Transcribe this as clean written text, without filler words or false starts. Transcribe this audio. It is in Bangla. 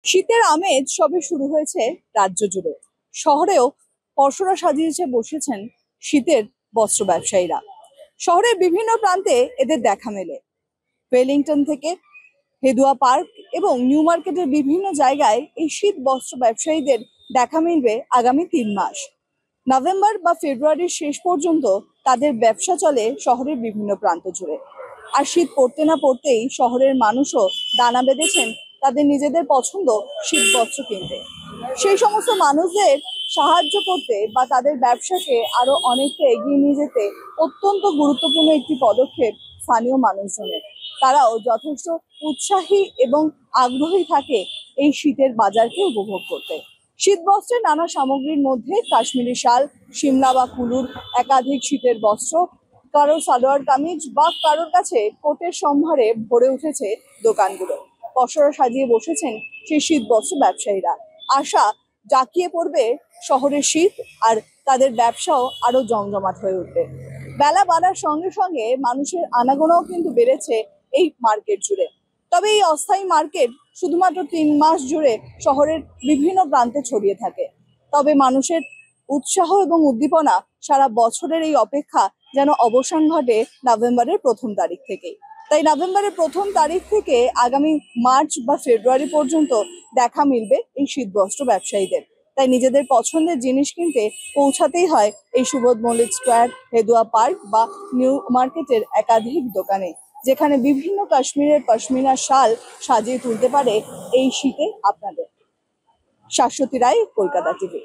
শীতের আমেজ সবে শুরু হয়েছে রাজ্য জুড়ে। শহরেও পসরা সাজিয়েছে বসেছেন শীতের বস্ত্র ব্যবসায়ীরা। শহরের বিভিন্ন প্রান্তে এদের দেখা মেলে। ওয়েলিংটন থেকে হেদুয়া পার্ক এবং নিউ মার্কেটের বিভিন্ন জায়গায় এই শীত বস্ত্র ব্যবসায়ীদের দেখা মিলবে আগামী 3 মাস। নভেম্বর বা ফেব্রুয়ারির শেষ পর্যন্ত তাদের ব্যবসা চলে শহরের বিভিন্ন প্রান্ত জুড়ে। আর শীত পড়তে না পড়তেই শহরের মানুষও দানা বেঁধেছেন তাদের নিজেদের পছন্দ শীত বস্ত্র কিনতে। সেই সমস্ত মানুষদের সাহায্য করতে বা তাদের ব্যবসাকে আরো অনেকটা এগিয়ে নিয়ে যেতে অত্যন্ত গুরুত্বপূর্ণ একটি পদক্ষেপ স্থানীয় মানুষজনের। তারাও যথেষ্ট উৎসাহী এবং আগ্রহী থাকে এই শীতের বাজারকে উপভোগ করতে। শীত বস্ত্রের নানা সামগ্রীর মধ্যে কাশ্মীরি শাল, সিমলা বা কুলুর একাধিক শীতের বস্ত্র, কারোর সালোয়ার কামিজ বা কারোর কাছে কোটের সম্ভারে ভরে উঠেছে দোকানগুলো। পসরা সাজিয়ে বসেছেন সেই শীত বস্ত্র ব্যবসায়ীরা। আশা জাঁকিয়ে পড়বে শহরের শীত, আর তাদের ব্যবসাও আরো জমজমাট হয়ে উঠবে। বেলা বাড়ার সঙ্গে সঙ্গে মানুষের আনাগোনাও কিন্তু বেড়েছে এই মার্কেট জুড়ে। তবে এই অস্থায়ী মার্কেট শুধুমাত্র 3 মাস জুড়ে শহরের বিভিন্ন প্রান্তে ছড়িয়ে থাকে। তবে মানুষের উৎসাহ এবং উদ্দীপনা সারা বছরের এই অপেক্ষা যেন অবসান ঘটে নভেম্বরের 1ম তারিখ থেকেই। তাই নভেম্বরের 1ম তারিখ থেকে আগামী মার্চ বা ফেব্রুয়ারি পর্যন্ত দেখা মিলবে এই শীতবস্ত্র ব্যবসায়ীদের। তাই নিজেদের পছন্দের জিনিস কিনতে পৌঁছাতেই হয় এই সুবোধ মল্লিক স্কোয়ার, হেদুয়া পার্ক বা নিউ মার্কেটের একাধিক দোকানে, যেখানে বিভিন্ন কাশ্মীরের পশমিনা শাল সাজিয়ে তুলতে পারে এই শীতে আপনাদের। শাশ্বতী রায়, কলকাতা টিভি।